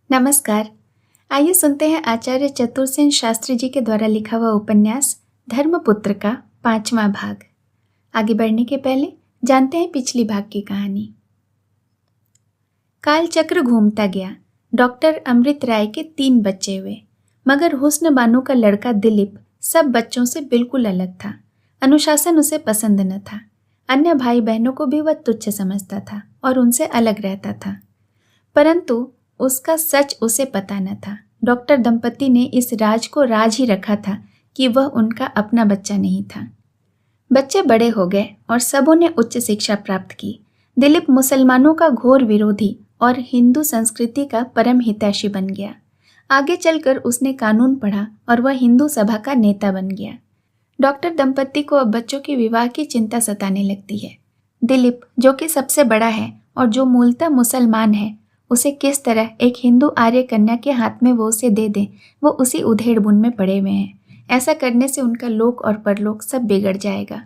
नमस्कार। आइए सुनते हैं आचार्य चतुरसेन शास्त्री जी के द्वारा लिखा हुआ उपन्यास धर्मपुत्र का 5वां भाग। आगे बढ़ने के पहले जानते हैं पिछली भाग की कहानी। काल चक्र घूमता गया। डॉक्टर अमृत राय के 3 बच्चे हुए, मगर हुस्न बानो का लड़का दिलीप सब बच्चों से बिल्कुल अलग था। अनुशासन उसे पसंद न था। अन्य भाई बहनों को भी वह तुच्छ समझता था और उनसे अलग रहता था, परंतु उसका सच उसे पता न था। डॉक्टर दंपति ने इस राज को राज ही रखा था कि वह उनका अपना बच्चा नहीं था। बच्चे बड़े हो गए और सबों ने उच्च शिक्षा प्राप्त की। दिलीप मुसलमानों का घोर विरोधी और हिंदू संस्कृति का परम हितैषी बन गया। आगे चलकर उसने कानून पढ़ा और वह हिंदू सभा का नेता बन गया। डॉक्टर दंपति को अब बच्चों के विवाह की चिंता सताने लगती है। दिलीप, जो कि सबसे बड़ा है और जो मूलतः मुसलमान है, उसे किस तरह एक हिंदू आर्य कन्या के हाथ में वो उसे दे दे, वो उसी उधेड़ बुन में पड़े हुए हैं। ऐसा करने से उनका लोक और परलोक सब बिगड़ जाएगा।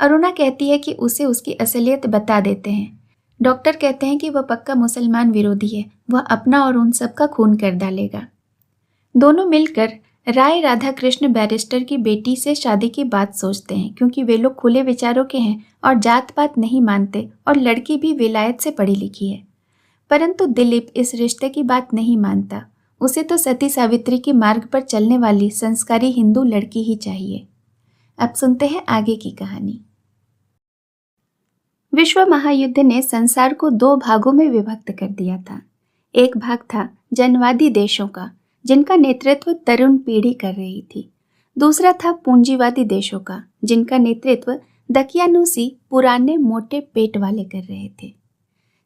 अरुणा कहती है कि उसे उसकी असलियत बता देते हैं। डॉक्टर कहते हैं कि वह पक्का मुसलमान विरोधी है, वह अपना और उन सब का खून कर डालेगा। दोनों मिलकर राय राधा कृष्ण बैरिस्टर की बेटी से शादी की बात सोचते हैं, क्योंकि वे लोग खुले विचारों के हैं और जात पात नहीं मानते और लड़की भी विलायत से पढ़ी लिखी है। परंतु दिलीप इस रिश्ते की बात नहीं मानता। उसे तो सती सावित्री के मार्ग पर चलने वाली संस्कारी हिंदू लड़की ही चाहिए। अब सुनते हैं आगे की कहानी। विश्व महायुद्ध ने संसार को 2 भागों में विभक्त कर दिया था। एक भाग था जनवादी देशों का, जिनका नेतृत्व तरुण पीढ़ी कर रही थी। दूसरा था पूंजीवादी देशों का, जिनका नेतृत्व दकियानूसी पुराने मोटे पेट वाले कर रहे थे।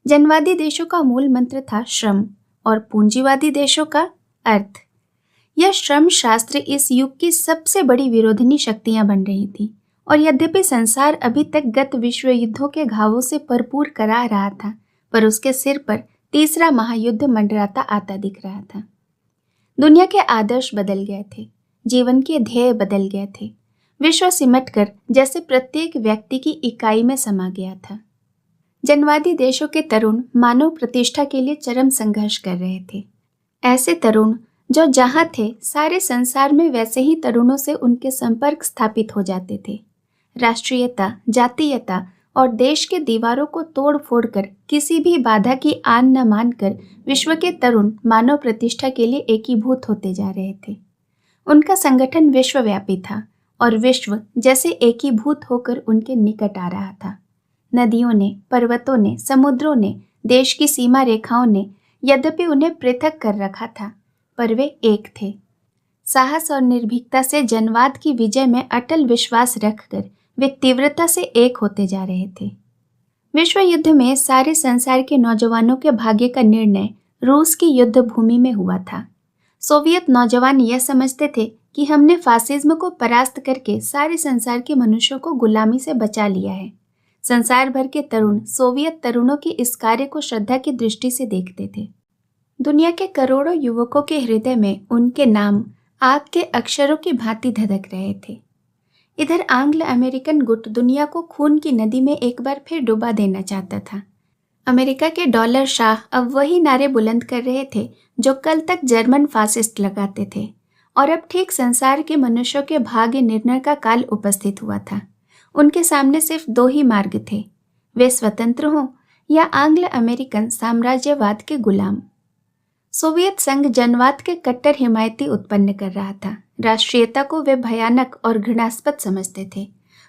जनवादी देशों का मूल मंत्र था श्रम और पूंजीवादी देशों का अर्थ। यह श्रम शास्त्र इस युग की सबसे बड़ी विरोधिनी शक्तियां बन रही थी, और यद्यपि संसार अभी तक गत विश्व युद्धों के घावों से भरपूर करा रहा था, पर उसके सिर पर तीसरा महायुद्ध मंडराता आता दिख रहा था। दुनिया के आदर्श बदल गए थे, जीवन के ध्येय बदल गए थे। विश्व सिमटकर जैसे प्रत्येक व्यक्ति की इकाई में समा गया था। जनवादी देशों के तरुण मानव प्रतिष्ठा के लिए चरम संघर्ष कर रहे थे। ऐसे तरुण जो जहां थे, सारे संसार में वैसे ही तरुणों से उनके संपर्क स्थापित हो जाते थे। राष्ट्रीयता, जातीयता और देश के दीवारों को तोड़ फोड़ कर किसी भी बाधा की आन न मानकर विश्व के तरुण मानव प्रतिष्ठा के लिए एकीभूत होते जा रहे थे। उनका संगठन विश्वव्यापी था और विश्व जैसे एकीभूत होकर उनके निकट आ रहा था। नदियों ने, पर्वतों ने, समुद्रों ने, देश की सीमा रेखाओं ने यद्यपि उन्हें पृथक कर रखा था, पर वे एक थे। साहस और निर्भीकता से जनवाद की विजय में अटल विश्वास रखकर वे तीव्रता से एक होते जा रहे थे। विश्व युद्ध में सारे संसार के नौजवानों के भाग्य का निर्णय रूस की युद्ध भूमि में हुआ था। सोवियत नौजवान यह समझते थे कि हमने फासिज्म को परास्त करके सारे संसार के मनुष्यों को गुलामी से बचा लिया है। संसार भर के तरुण सोवियत तरुणों के इस कार्य को श्रद्धा की दृष्टि से देखते थे। दुनिया के करोड़ों युवकों के हृदय में उनके नाम आग के अक्षरों की भांति धधक रहे थे। इधर आंग्ल अमेरिकन गुट दुनिया को खून की नदी में एक बार फिर डुबा देना चाहता था। अमेरिका के डॉलर शाह अब वही नारे बुलंद कर रहे थे जो कल तक जर्मन फासिस्ट लगाते थे, और अब ठीक संसार के मनुष्यों के भाग्य निर्णय का काल उपस्थित हुआ था। उनके सामने सिर्फ 2 ही मार्ग थे, वे स्वतंत्र हों या आंग्ल अमेरिकन साम्राज्यवाद के गुलाम। सोवियत संघ जनवाद के कट्टर हिमायती उत्पन्न कर रहा था। राष्ट्रीयता को वे भयानक और घृणास्पद समझते थे।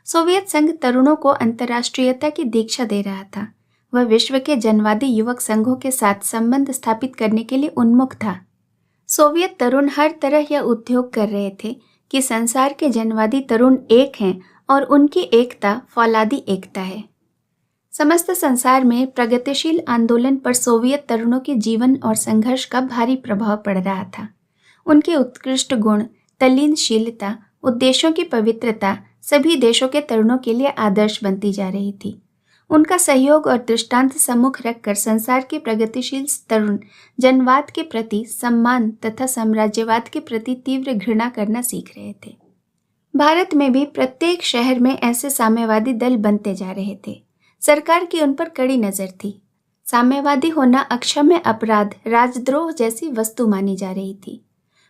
सोवियत संघ तरुणों को अंतर्राष्ट्रीयता की दीक्षा दे रहा था। वह विश्व के जनवादी युवक संघों के साथ संबंध स्थापित करने के लिए उन्मुख था। सोवियत तरुण हर तरह यह उद्योग कर रहे थे कि संसार के जनवादी तरुण एक हैं और उनकी एकता फौलादी एकता है। समस्त संसार में प्रगतिशील आंदोलन पर सोवियत तरुणों के जीवन और संघर्ष का भारी प्रभाव पड़ रहा था। उनके उत्कृष्ट गुण, तल्लीनशीलता, उद्देश्यों की पवित्रता सभी देशों के तरुणों के लिए आदर्श बनती जा रही थी। उनका सहयोग और दृष्टांत सम्मुख रखकर संसार के प्रगतिशील तरुण जनवाद के प्रति सम्मान तथा साम्राज्यवाद के प्रति तीव्र घृणा करना सीख रहे थे। भारत में भी प्रत्येक शहर में ऐसे साम्यवादी दल बनते जा रहे थे। सरकार की उन पर कड़ी नजर थी। साम्यवादी होना अक्षम्य अपराध, राजद्रोह जैसी वस्तु मानी जा रही थी।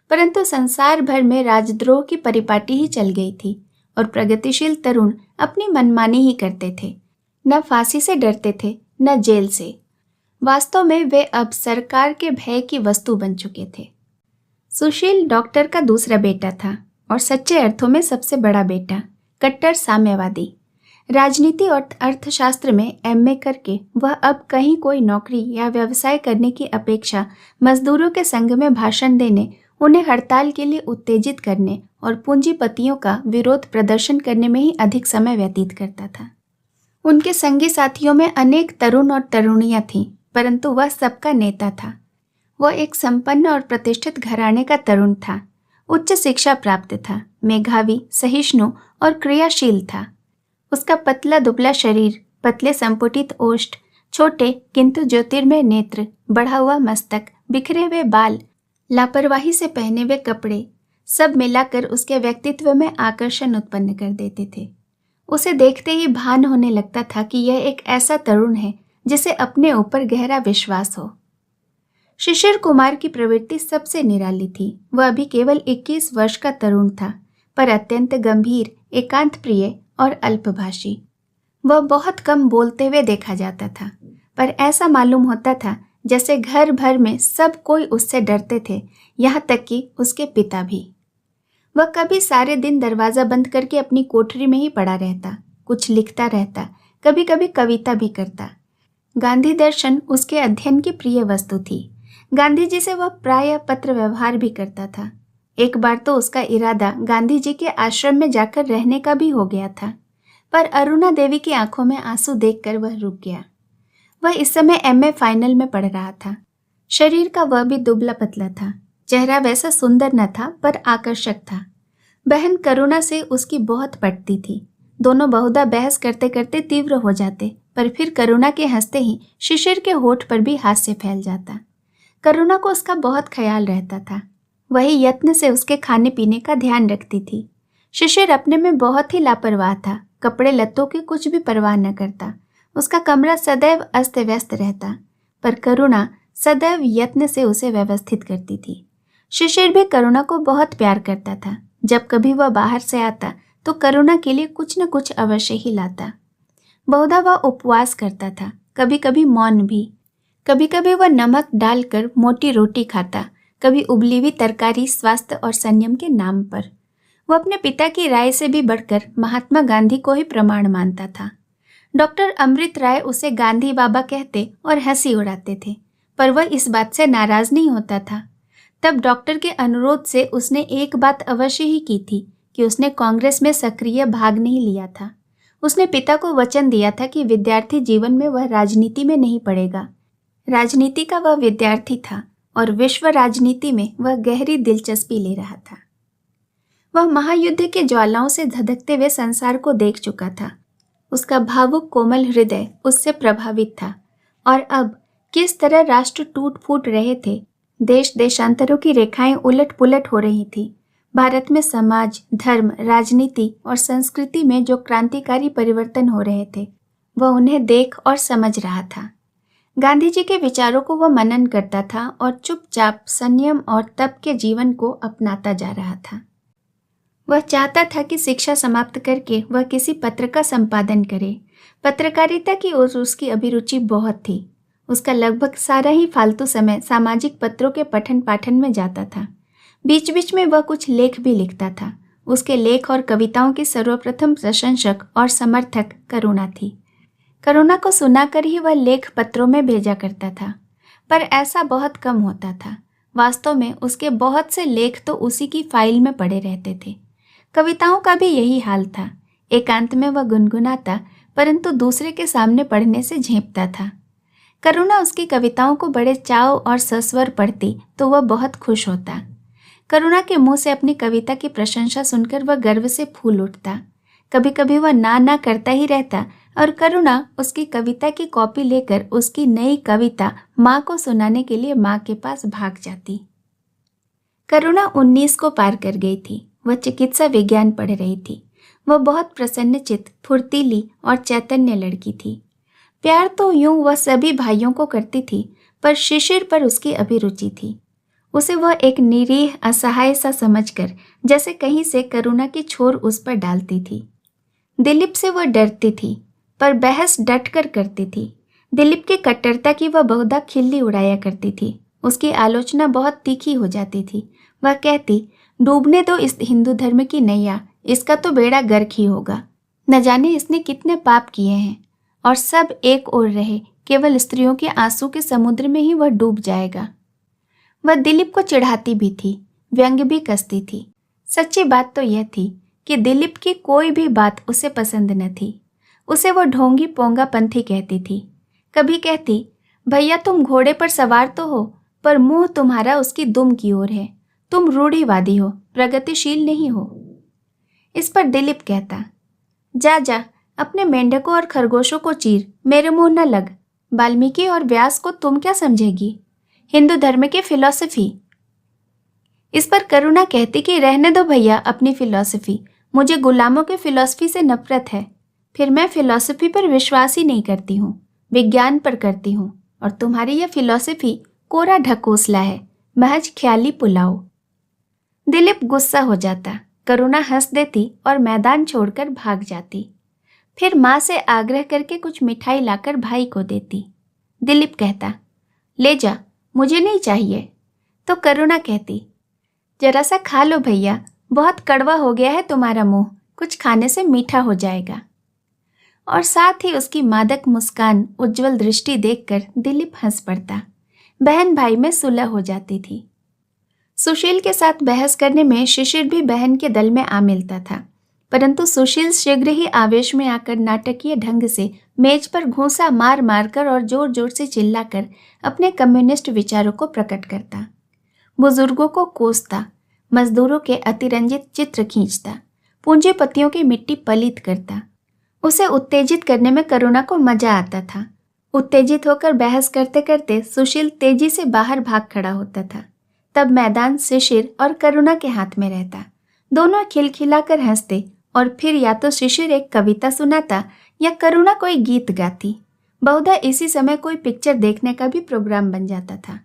परंतु संसार भर में राजद्रोह की परिपाटी ही चल गई थी और प्रगतिशील तरुण अपनी मनमानी ही करते थे। न फांसी से डरते थे, न जेल से। वास्तव में वे अब सरकार के भय की वस्तु बन चुके थे। सुशील डॉक्टर का दूसरा बेटा था और सच्चे अर्थों में सबसे बड़ा बेटा, कट्टर साम्यवादी। राजनीति और अर्थशास्त्र में एमए करके वह अब कहीं कोई नौकरी या व्यवसाय करने की अपेक्षा मजदूरों के संघ में भाषण देने, उन्हें हड़ताल के लिए उत्तेजित करने और पूंजीपतियों का विरोध प्रदर्शन करने में ही अधिक समय व्यतीत करता था। उनके संगी साथियों में अनेक तरुण और तरुणियां थीं, परंतु वह सबका नेता था। वह एक संपन्न और प्रतिष्ठित घराने का तरुण था। उच्च शिक्षा प्राप्त था, मेधावी, सहिष्णु और क्रियाशील था। उसका पतला दुबला शरीर, पतले संपुटित ओष्ठ, छोटे किंतु ज्योतिर्मय नेत्र, बढ़ा हुआ मस्तक, बिखरे हुए बाल, लापरवाही से पहने हुए कपड़े, सब मिलाकर उसके व्यक्तित्व में आकर्षण उत्पन्न कर देते थे। उसे देखते ही भान होने लगता था कि यह एक ऐसा तरुण है जिसे अपने ऊपर गहरा विश्वास हो। शिशिर कुमार की प्रवृत्ति सबसे निराली थी। वह अभी केवल 21 वर्ष का तरुण था, पर अत्यंत गंभीर, एकांत प्रिय और अल्पभाषी। वह बहुत कम बोलते हुए देखा जाता था, पर ऐसा मालूम होता था जैसे घर भर में सब कोई उससे डरते थे, यहाँ तक कि उसके पिता भी। वह कभी सारे दिन दरवाजा बंद करके अपनी कोठरी में ही पड़ा रहता, कुछ लिखता रहता, कभी कभी कविता भी करता। गांधी दर्शन उसके अध्ययन की प्रिय वस्तु थी। गांधी जी से वह प्रायः पत्र व्यवहार भी करता था। एक बार तो उसका इरादा गांधी जी के आश्रम में जाकर रहने का भी हो गया था, पर अरुणा देवी की आंखों में आंसू देखकर वह रुक गया। वह इस समय एमए फाइनल में पढ़ रहा था। शरीर का वह भी दुबला पतला था। चेहरा वैसा सुंदर न था, पर आकर्षक था। बहन करुणा से उसकी बहुत पटती थी। दोनों बहुधा बहस करते करते तीव्र हो जाते, पर फिर करुणा के हंसते ही शिशिर के होठ पर भी हास्य फैल जाता। करुणा को उसका बहुत ख्याल रहता था। वही यत्न से उसके खाने पीने का ध्यान रखती थी। शिशिर अपने में बहुत ही लापरवाह था, कपड़े लत्तों की कुछ भी परवाह न करता। उसका कमरा सदैव अस्त व्यस्त रहता, पर करुणा सदैव यत्न से उसे व्यवस्थित करती थी। शिशिर भी करुणा को बहुत प्यार करता था। जब कभी वह बाहर से आता तो करुणा के लिए कुछ न कुछ अवश्य ही लाता। बहुधा वह उपवास करता था, कभी कभी मौन भी। कभी कभी वह नमक डालकर मोटी रोटी खाता, कभी उबली हुई तरकारी, स्वास्थ्य और संयम के नाम पर। वह अपने पिता की राय से भी बढ़कर महात्मा गांधी को ही प्रमाण मानता था। डॉक्टर अमृत राय उसे गांधी बाबा कहते और हंसी उड़ाते थे, पर वह इस बात से नाराज नहीं होता था। तब डॉक्टर के अनुरोध से उसने एक बात अवश्य ही की थी कि उसने कांग्रेस में सक्रिय भाग नहीं लिया था। उसने पिता को वचन दिया था कि विद्यार्थी जीवन में वह राजनीति में नहीं पड़ेगा। राजनीति का वह विद्यार्थी था और विश्व राजनीति में वह गहरी दिलचस्पी ले रहा था। वह महायुद्ध के ज्वालाओं से धधकते हुए संसार को देख चुका था। उसका भावुक कोमल हृदय उससे प्रभावित था। और अब किस तरह राष्ट्र टूट फूट रहे थे, देश देशांतरों की रेखाएं उलट पुलट हो रही थी। भारत में समाज, धर्म, राजनीति और संस्कृति में जो क्रांतिकारी परिवर्तन हो रहे थे, वह उन्हें देख और समझ रहा था। गांधी जी के विचारों को वह मनन करता था और चुपचाप संयम और तप के जीवन को अपनाता जा रहा था। वह चाहता था कि शिक्षा समाप्त करके वह किसी पत्र का संपादन करे। पत्रकारिता की ओर उसकी अभिरुचि बहुत थी। उसका लगभग सारा ही फालतू समय सामाजिक पत्रों के पठन पाठन में जाता था। बीच बीच में वह कुछ लेख भी लिखता था। उसके लेख और कविताओं की सर्वप्रथम प्रशंसक और समर्थक करुणा थी। करुणा को सुनाकर ही वह लेख पत्रों में भेजा करता था, पर ऐसा बहुत कम होता था। वास्तव में उसके बहुत से लेख तो उसी की फाइल में पड़े रहते थे। कविताओं का भी यही हाल था। एकांत में वह गुनगुनाता, परंतु दूसरे के सामने पढ़ने से झेंपता था। करुणा उसकी कविताओं को बड़े चाव और सस्वर पढ़ती तो वह बहुत खुश होता। करुणा के मुंह से अपनी कविता की प्रशंसा सुनकर वह गर्व से फूल उठता। कभी कभी वह ना करता ही रहता और करुणा उसकी कविता की कॉपी लेकर उसकी नई कविता माँ को सुनाने के लिए माँ के पास भाग जाती। करुणा 19 को पार कर गई थी। वह चिकित्सा विज्ञान पढ़ रही थी। वह बहुत प्रसन्नचित्त, फुर्तीली और चैतन्य लड़की थी। प्यार तो यूं वह सभी भाइयों को करती थी, पर शिशिर पर उसकी अभिरुचि थी। उसे वह एक निरीह असहाय सा समझकर जैसे कहीं से करुणा की छोर उस पर डालती थी। दिलीप से वह डरती थी, पर बहस डटकर करती थी। दिलीप की कट्टरता की वह बहुधा खिल्ली उड़ाया करती थी। उसकी आलोचना बहुत तीखी हो जाती थी। वह कहती, डूबने दो इस हिंदू धर्म की नैया, इसका तो बेड़ा गर्क ही होगा। न जाने इसने कितने पाप किए हैं, और सब एक ओर रहे, केवल स्त्रियों के आंसू के समुद्र में ही वह डूब जाएगा। वह दिलीप को चिढ़ाती भी थी, व्यंग्य भी कसती थी। सच्ची बात तो यह थी कि दिलीप की कोई भी बात उसे पसंद न थी। उसे वो ढोंगी पोंगा पंथी कहती थी। कभी कहती, भैया तुम घोड़े पर सवार तो हो, पर मुंह तुम्हारा उसकी दुम की ओर है। तुम रूढ़िवादी हो, प्रगतिशील नहीं हो। इस पर दिलीप कहता, जा जा, अपने मेंढकों और खरगोशों को चीर, मेरे मुंह न लग। वाल्मीकि और व्यास को तुम क्या समझेगी? हिंदू धर्म की फिलॉसफी। इस पर करुणा कहती कि रहने दो भैया अपनी फिलॉसफी, मुझे गुलामों के फिलॉसफी से नफरत है। फिर मैं फिलॉसफी पर विश्वास ही नहीं करती हूँ, विज्ञान पर करती हूँ, और तुम्हारी यह फिलॉसफी कोरा ढकोसला है, महज ख्याली पुलाव। दिलीप गुस्सा हो जाता, करुणा हंस देती और मैदान छोड़कर भाग जाती। फिर माँ से आग्रह करके कुछ मिठाई लाकर भाई को देती। दिलीप कहता, ले जा, मुझे नहीं चाहिए। तो करुणा कहती, जरा सा खा लो भैया, बहुत कड़वा हो गया है तुम्हारा मुंह, कुछ खाने से मीठा हो जाएगा। और साथ ही उसकी मादक मुस्कान, उज्जवल दृष्टि देखकर दिलीप हंस पड़ता। बहन भाई में सुलह हो जाती थी। सुशील के साथ बहस करने में शिशिर भी बहन के दल में आ मिलता था, परंतु सुशील शीघ्र ही आवेश में आकर नाटकीय ढंग से मेज पर घूंसा मार मारकर और जोर जोर से चिल्लाकर अपने कम्युनिस्ट विचारों को प्रकट करता। बुजुर्गों को कोसता, मजदूरों के अतिरंजित चित्र खींचता, पूंजीपतियों की मिट्टी पलीत करता। उसे उत्तेजित करने में करुणा को मजा आता था। उत्तेजित होकर बहस करते करते सुशील तेजी से बाहर भाग खड़ा होता था। तब मैदान शिशिर और करुणा के हाथ में रहता। दोनों खिलखिलाकर हंसते, और फिर या तो शिशिर एक कविता सुनाता या करुणा कोई गीत गाती। बहुधा इसी समय कोई पिक्चर देखने का भी प्रोग्राम बन जाता था।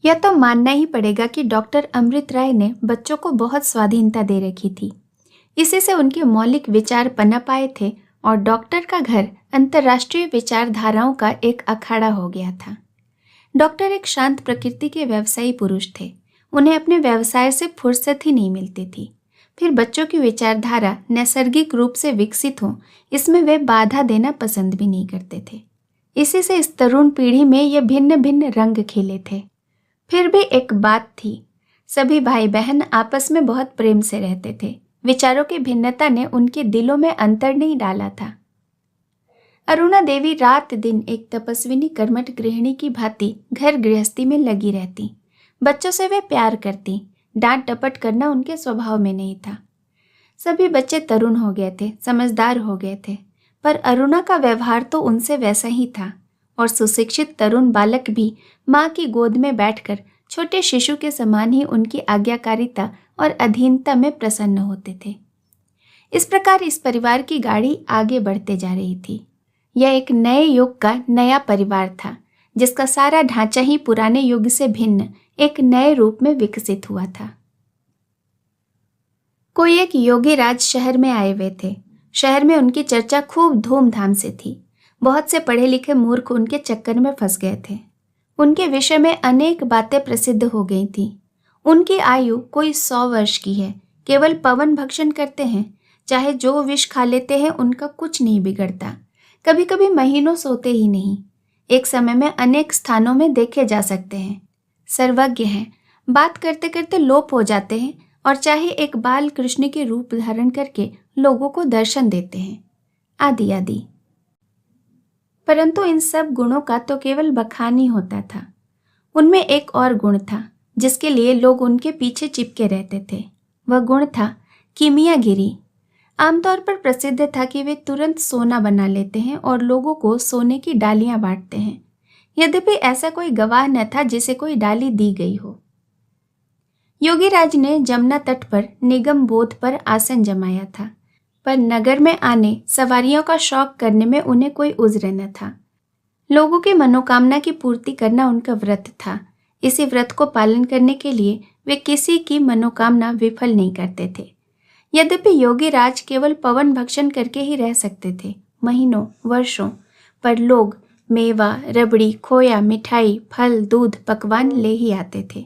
यह तो मानना ही पड़ेगा कि डॉक्टर अमृत राय ने बच्चों को बहुत स्वाधीनता दे रखी थी। इसी से उनके मौलिक विचार पनप आए थे, और डॉक्टर का घर अंतर्राष्ट्रीय विचारधाराओं का एक अखाड़ा हो गया था। डॉक्टर एक शांत प्रकृति के व्यवसायी पुरुष थे। उन्हें अपने व्यवसाय से फुर्सत ही नहीं मिलती थी। फिर बच्चों की विचारधारा नैसर्गिक रूप से विकसित हो, इसमें वे बाधा देना पसंद भी नहीं करते थे। इसी से इस तरुण पीढ़ी में ये भिन्न भिन्न रंग खिले थे। फिर भी एक बात थी, सभी भाई बहन आपस में बहुत प्रेम से रहते थे। विचारों की भिन्नता ने उनके दिलों में अंतर नहीं डाला था। अरुणा देवी रात दिन एक तपस्विनी कर्मठ गृहिणी की भांति घर गृहस्थी में लगी रहती। बच्चों से वे प्यार करती, डांट डपट करना उनके स्वभाव में नहीं था। सभी बच्चे तरुण हो गए थे, समझदार हो गए थे, पर अरुणा का व्यवहार तो उनसे वैसा ही था, और सुशिक्षित तरुण बालक भी माँ की गोद में बैठकर छोटे शिशु के समान ही उनकी आज्ञाकारिता और अधीनता में प्रसन्न होते थे। इस प्रकार इस परिवार की गाड़ी आगे बढ़ते जा रही थी। यह एक नए युग का नया परिवार था, जिसका सारा ढांचा ही पुराने युग से भिन्न एक नए रूप में विकसित हुआ था। कोई एक योगी राज शहर में आए हुए थे। शहर में उनकी चर्चा खूब धूमधाम से थी। बहुत से पढ़े लिखे मूर्ख उनके चक्कर में फंस गए थे। उनके विषय में अनेक बातें प्रसिद्ध हो गई थी। उनकी आयु कोई 100 वर्ष की है, केवल पवन भक्षण करते हैं, चाहे जो विष खा लेते हैं उनका कुछ नहीं बिगड़ता। कभी कभी महीनों सोते ही नहीं, एक समय में अनेक स्थानों में देखे जा सकते हैं। सर्वज्ञ हैं, बात करते करते लोप हो जाते हैं, और चाहे एक बाल कृष्ण के रूप धारण करके लोगों को दर्शन देते हैं, आदि आदि। परंतु इन सब गुणों का तो केवल बखान ही होता था। उनमें एक और गुण था जिसके लिए लोग उनके पीछे चिपके रहते थे। वह गुण था कीमियागिरी। आमतौर पर प्रसिद्ध था कि वे तुरंत सोना बना लेते हैं और लोगों को सोने की डालियां बांटते हैं, यद्यपि ऐसा कोई गवाह न था जिसे कोई डाली दी गई हो। योगीराज ने जमुना तट पर निगम बोध पर आसन जमाया था, पर नगर में आने, सवारियों का शौक करने में उन्हें कोई उज्र न था। लोगों की मनोकामना की पूर्ति करना उनका व्रत था। इसी व्रत को पालन करने के लिए वे किसी की मनोकामना विफल नहीं करते थे। यद्यपि योगी राज केवल पवन भक्षण करके ही रह सकते थे, महीनों वर्षों, पर लोग मेवा, रबड़ी, खोया, मिठाई, फल, दूध, पकवान ले ही आते थे।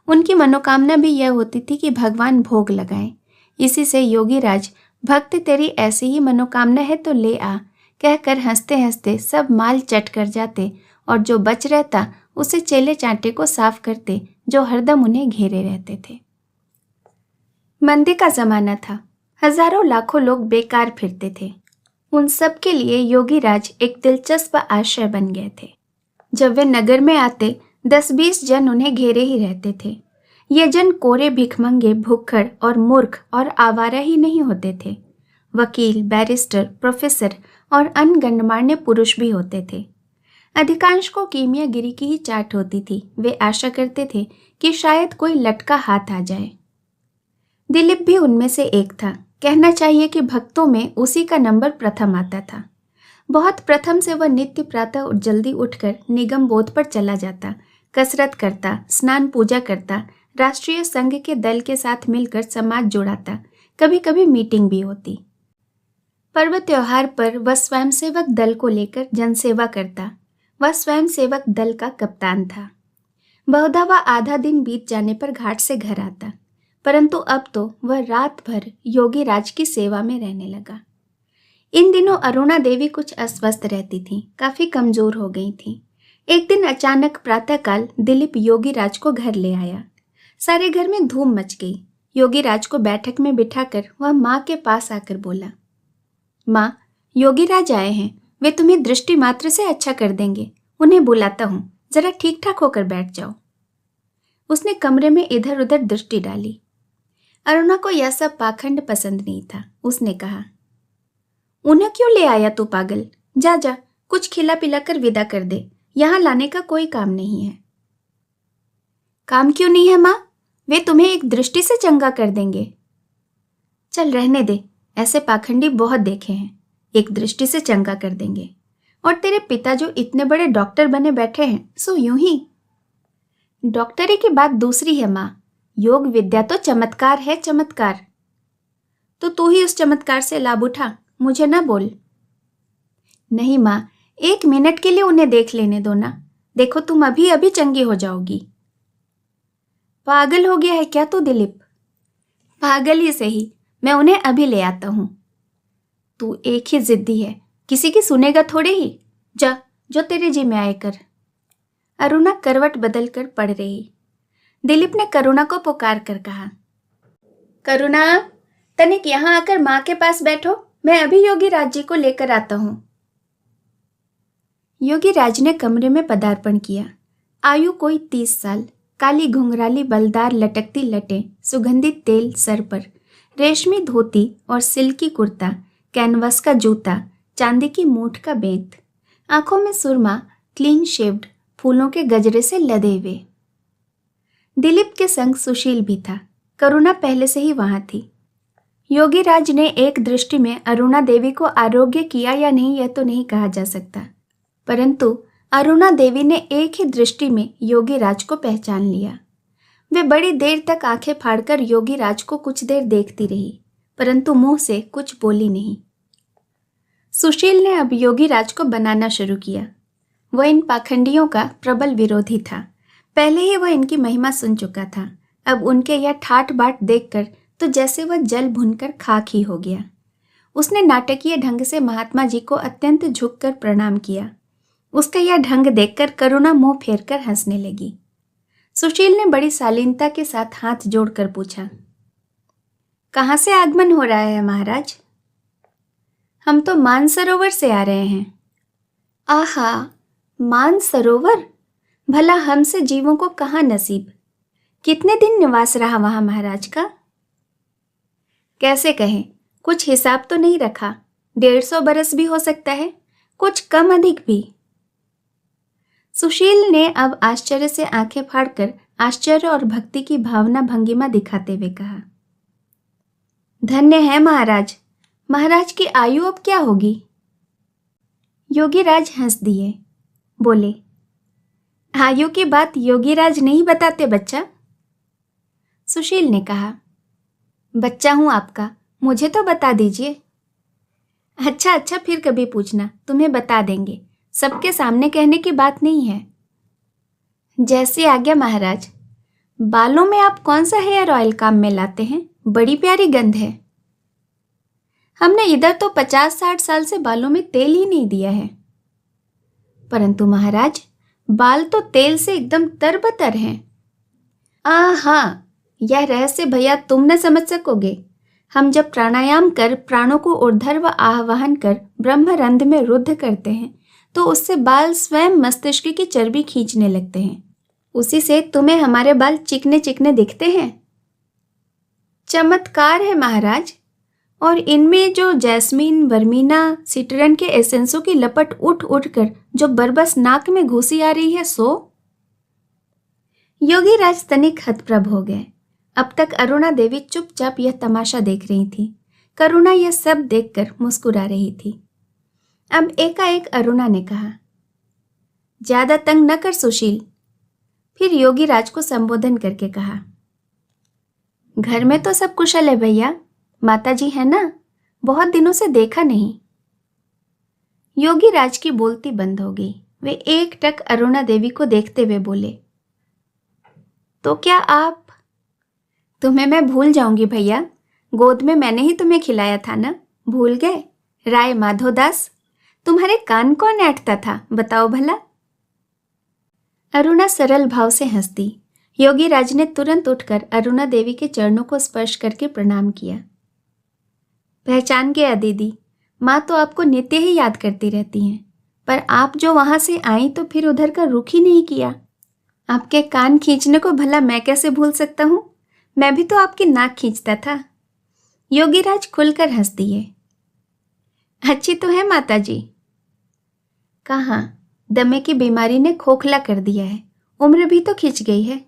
उनकी मनोकामना भी यह होती थी कि भगवान भोग लगाएं। इसी से योगी राज, भक्त तेरी ऐसी ही मनोकामना है तो ले आ, कहकर हंसते हंसते सब माल चट कर जाते और जो बच रहता उसे चेले चांटे को साफ करते, जो हरदम उन्हें घेरे रहते थे। मंदी का जमाना था। हजारों लाखों लोग बेकार फिरते थे। उन सब के लिए योगी राज एक दिलचस्प आश्रय बन गए थे। जब वे नगर में आते 10-20 जन उन्हें घेरे ही रहते थे। ये जन कोरे भिखमंगे, भुक्खड़ और मूर्ख और आवारा ही नहीं होते थे। वकील, बैरिस्टर, प्रोफेसर और अन्य गण्यमान्य पुरुष भी होते थे। अधिकांश को कीमियागिरी की ही चाट होती थी। वे आशा करते थे कि शायद कोई लटका हाथ आ जाए। दिलीप भी उनमें से एक था। कहना चाहिए कि भक्तों में उसी का नंबर प्रथम आता था। बहुत प्रथम से वह नित्य प्रातः जल्दी उठकर निगम बोध पर चला जाता, कसरत करता, स्नान पूजा करता, राष्ट्रीय संघ के दल के साथ मिलकर समाज जोड़ाता, कभी कभी मीटिंग भी होती। पर्व त्योहार पर वह स्वयंसेवक दल को लेकर जनसेवा करता। वह स्वयंसेवक दल का कप्तान था। बहुधा वह आधा दिन बीत जाने पर घाट से घर आता, परंतु अब तो वह रात भर योगी राज की सेवा में रहने लगा। इन दिनों अरुणा देवी कुछ अस्वस्थ रहती थी, काफी कमजोर हो गई थी। एक दिन अचानक प्रातःकाल दिलीप योगी राज को घर ले आया। सारे घर में धूम मच गई। योगी राज को बैठक में बिठाकर वह माँ के पास आकर बोला, माँ, योगी राज आए हैं, वे तुम्हें दृष्टि मात्र से अच्छा कर देंगे। उन्हें बुलाता हूँ, जरा ठीक ठाक होकर बैठ जाओ। उसने कमरे में इधर उधर दृष्टि डाली। अरुणा को यह सब पाखंड पसंद नहीं था। उसने कहा, उन्हें क्यों ले आया तू पागल? जा जा, कुछ खिला पिला कर विदा कर दे। यहाँ लाने का कोई काम नहीं है। काम क्यों नहीं है माँ? वे तुम्हें एक दृष्टि से चंगा कर देंगे। चल रहने दे, ऐसे पाखंडी बहुत देखे हैं। एक दृष्टि से चंगा कर देंगे। और तेरे पिता जो इतने बड़े डॉक्टर बने बैठे हैं, सो यूं ही। डॉक्टरी की बात दूसरी है माँ। योग विद्या तो चमत्कार है, चमत्कार। तो तू ही उस चमत्कार से लाभ उठा, मुझे ना बोल। नहीं माँ, 1 मिनट के लिए उन्हें देख लेने दो ना। देखो तुम अभी अभी चंगी हो जाओगी। पागल हो गया है क्या तू दिलीप? पागल ही सही, मैं उन्हें अभी ले आता हूं। तू एक ही जिद्दी है, किसी की सुनेगा थोड़े ही। जा, जो तेरे जी में आए कर। अरुणा करवट बदल कर पड़ रही। दिलीप ने करुणा को पुकार कर कहा, करुणा, तनिक यहाँ आकर माँ के पास बैठो, मैं अभी योगी राज जी को लेकर आता हूं। योगी राज ने कमरे में पदार्पण किया। आयु कोई 30 साल, काली घुंघराली बलदार लटकती लटें, सुगंधित तेल सर पर, रेशमी धोती और सिल्की कुर्ता, कैनवस का जूता, चांदी की मूठ का बेंत, आंखों में सुरमा, क्लीन शेव्ड, फूलों के गजरे से लदे हुए। दिलीप के संग सुशील भी था। करुणा पहले से ही वहां थी। योगी राज ने एक दृष्टि में अरुणा देवी को आरोग्य किया या नहीं, यह तो नहीं कहा जा सकता, परंतु अरुणा देवी ने एक ही दृष्टि में योगी राज को पहचान लिया। वे बड़ी देर तक आंखें फाड़कर योगी राज को कुछ देर देखती रही, परंतु मुंह से कुछ बोली नहीं। सुशील ने अब योगी राज को बनाना शुरू किया। वह इन पाखंडियों का प्रबल विरोधी था। पहले ही वह इनकी महिमा सुन चुका था। अब उनके यह ठाट बाट देखकर तो जैसे वह जल भुनकर खाक ही हो गया। उसने नाटकीय ढंग से महात्मा जी को अत्यंत झुककर प्रणाम किया। उसका यह ढंग देखकर करुणा मुंह फेरकर हंसने लगी। सुशील ने बड़ी शालीनता के साथ हाथ जोड़कर पूछा, कहाँ से आगमन हो रहा है महाराज? हम तो मानसरोवर से आ रहे हैं। आहा, मानसरोवर? भला हमसे जीवों को कहाँ नसीब। कितने दिन निवास रहा वहां महाराज का? कैसे कहें, कुछ हिसाब तो नहीं रखा। 150 बरस भी हो सकता है, कुछ कम अधिक भी। सुशील ने अब आश्चर्य से आंखें फाड़कर आश्चर्य और भक्ति की भावना भंगिमा दिखाते हुए कहा, धन्य है महाराज, महाराज की आयु अब क्या होगी? योगीराज हंस दिए, बोले, आयु की बात योगीराज नहीं बताते बच्चा। सुशील ने कहा, बच्चा हूं आपका, मुझे तो बता दीजिए। अच्छा अच्छा, फिर कभी पूछना, तुम्हें बता देंगे, सबके सामने कहने की बात नहीं है। जैसी आज्ञा महाराज। बालों में आप कौन सा हेयर ऑयल काम में लाते हैं? बड़ी प्यारी गंध है। हमने इधर तो 50-60 साल से बालों में तेल ही नहीं दिया है। परंतु महाराज, बाल तो तेल से एकदम तरबतर हैं। हाँ, यह रहस्य भैया तुम न समझ सकोगे। हम जब प्राणायाम कर प्राणों को ऊर्ध्व आवाहन कर ब्रह्मरंध्र में रुद्ध करते हैं तो उससे बाल स्वयं मस्तिष्क की चर्बी खींचने लगते हैं। उसी से तुम्हें हमारे बाल चिकने चिकने दिखते हैं। चमत्कार है महाराज। और इनमें जो जैस्मीन, वर्मीना, सिट्रन के एसेंसों की लपट उठ उठ कर जो बरबस नाक में घुसी आ रही है सो। योगीराज तनिक हतप्रभ हो गए। अब तक अरुणा देवी चुपचाप यह तमाशा देख रही थी। करुणा यह सब देखकर मुस्कुरा रही थी। अब एकाएक अरुणा ने कहा, ज्यादा तंग न कर सुशील। फिर योगीराज को संबोधन करके कहा, घर में तो सब कुशल है भैया, माताजी है ना? बहुत दिनों से देखा नहीं। योगीराज की बोलती बंद हो गई। वे एकटक अरुणा देवी को देखते हुए बोले, तो क्या आप? तुम्हें मैं भूल जाऊंगी भैया, गोद में मैंने ही तुम्हें खिलाया था ना, भूल गए? राय माधोदास, तुम्हारे कान कौन ऐंठता था बताओ भला? अरुणा सरल भाव से हंस दी। योगीराज ने तुरंत उठकर अरुणा देवी के चरणों को स्पर्श करके प्रणाम किया। पहचान गया दीदी, माँ तो आपको नित्य ही याद करती रहती हैं, पर आप जो वहां से आई तो फिर उधर का रुख ही नहीं किया। आपके कान खींचने को भला मैं कैसे भूल सकता हूँ? मैं भी तो आपकी नाक खींचता था। योगीराज खुलकर हंस दिए। अच्छी तो है माताजी। कहाँ, दमे की बीमारी ने खोखला कर दिया है, उम्र भी तो खिंच गई है।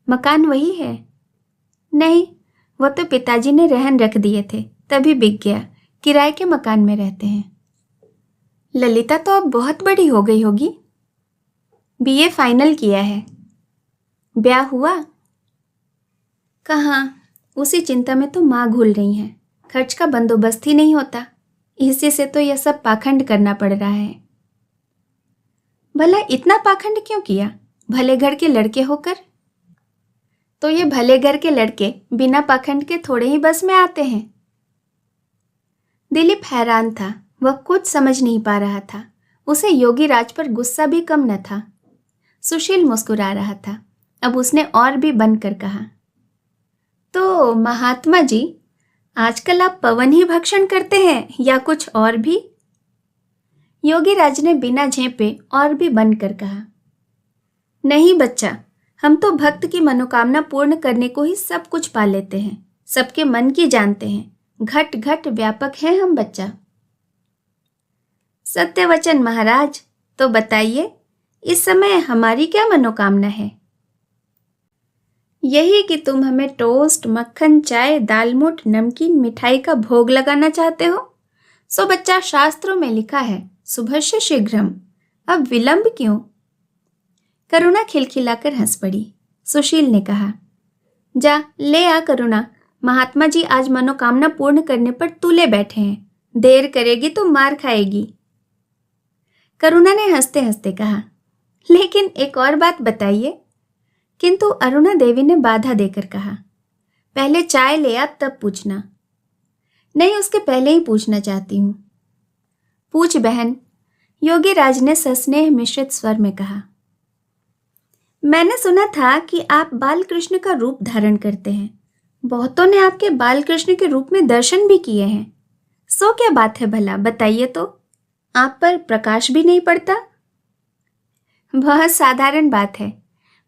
मकान वही है? नहीं, वो तो पिताजी ने रहन रख दिए थे, तभी बिक गया, किराए के मकान में रहते हैं। ललिता तो अब बहुत बड़ी हो गई होगी। बीए फाइनल किया है। ब्याह हुआ? कहाँ, उसी चिंता में तो माँ घुल रही हैं। खर्च का बंदोबस्त ही नहीं होता, इसी से तो यह सब पाखंड करना पड़ रहा है। भला इतना पाखंड क्यों किया, भले घर के लड़के होकर? तो ये भले घर के लड़के बिना पाखंड के थोड़े ही बस में आते हैं। दिलीप हैरान था, वह कुछ समझ नहीं पा रहा था। उसे योगीराज पर गुस्सा भी कम न था। सुशील मुस्कुरा रहा था। अब उसने और भी बनकर कहा, तो महात्मा जी, आजकल आप पवन ही भक्षण करते हैं या कुछ और भी? योगीराज ने बिना झेपे और भी बनकर कहा, नहीं बच्चा, हम तो भक्त की मनोकामना पूर्ण करने को ही सब कुछ पा लेते हैं, सबके मन की जानते हैं, घट घट व्यापक हैं हम बच्चा। सत्य वचन महाराज, तो बताइए इस समय हमारी क्या मनोकामना है? यही कि तुम हमें टोस्ट, मक्खन, चाय, दालमोट, नमकीन, मिठाई का भोग लगाना चाहते हो। सो बच्चा, शास्त्रों में लिखा है, शुभस्य शीघ्रम, अब विलंब क्यों? करुणा खिलखिलाकर हंस पड़ी। सुशील ने कहा, जा ले आ करुणा, महात्मा जी आज मनोकामना पूर्ण करने पर तुले बैठे हैं, देर करेगी तो मार खाएगी। करुणा ने हंसते हंसते कहा, लेकिन एक और बात बताइए। किंतु अरुणा देवी ने बाधा देकर कहा, पहले चाय ले आ तब पूछना। नहीं, उसके पहले ही पूछना चाहती हूँ। पूछ बहन, योगीराज ने सस्नेह मिश्रित स्वर में कहा। मैंने सुना था कि आप बालकृष्ण का रूप धारण करते हैं। बहुतों ने आपके बालकृष्ण के रूप में दर्शन भी किए हैं। सो क्या बात है भला, बताइए तो। आप पर प्रकाश भी नहीं पड़ता? बहुत साधारण बात है।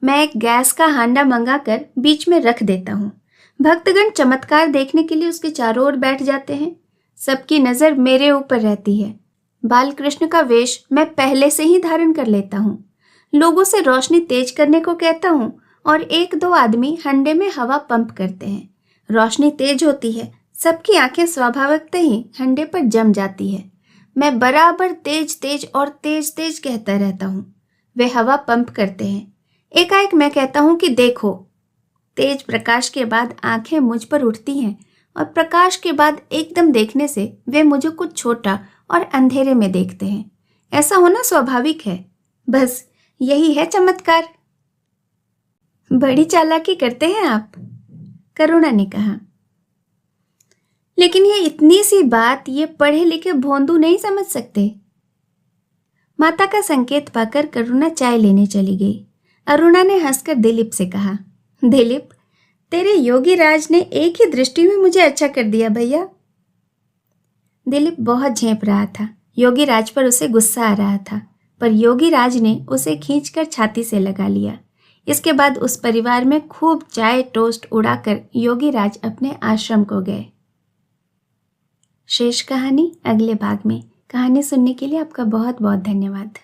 मैं एक गैस का हांडा मंगाकर बीच में रख देता हूँ। भक्तगण चमत्कार देखने के लिए उसके चारों ओर बैठ जाते हैं। सबकी नजर मेरे ऊपर रहती है। बालकृष्ण का वेश मैं पहले से ही धारण कर लेता हूँ। लोगों से रोशनी तेज करने को कहता हूँ और 1-2 आदमी हंडे में हवा पंप करते हैं। रोशनी तेज होती है, सबकी आंखें स्वाभाविकता ही हंडे पर जम जाती है। मैं बराबर तेज तेज और तेज तेज कहता रहता हूँ। वे हवा पंप करते हैं। एकाएक मैं कहता हूँ कि देखो। तेज प्रकाश के बाद आंखें मुझ पर उठती हैं और प्रकाश के बाद एकदम देखने से वे मुझे कुछ छोटा और अंधेरे में देखते हैं। ऐसा होना स्वाभाविक है। बस यही है चमत्कार। बड़ी चालाकी करते हैं आप, करुणा ने कहा। लेकिन ये इतनी सी बात ये पढ़े लिखे भोंदू नहीं समझ सकते। माता का संकेत पाकर करुणा चाय लेने चली गई। अरुणा ने हंसकर दिलीप से कहा, दिलीप, तेरे योगी राज ने एक ही दृष्टि में मुझे अच्छा कर दिया भैया। दिलीप बहुत झेप रहा था। योगी राज पर उसे गुस्सा आ रहा था, पर योगी राज ने उसे खींचकर छाती से लगा लिया। इसके बाद उस परिवार में खूब चाय टोस्ट उड़ाकर योगी राज अपने आश्रम को गए। शेष कहानी अगले भाग में। कहानी सुनने के लिए आपका बहुत बहुत धन्यवाद।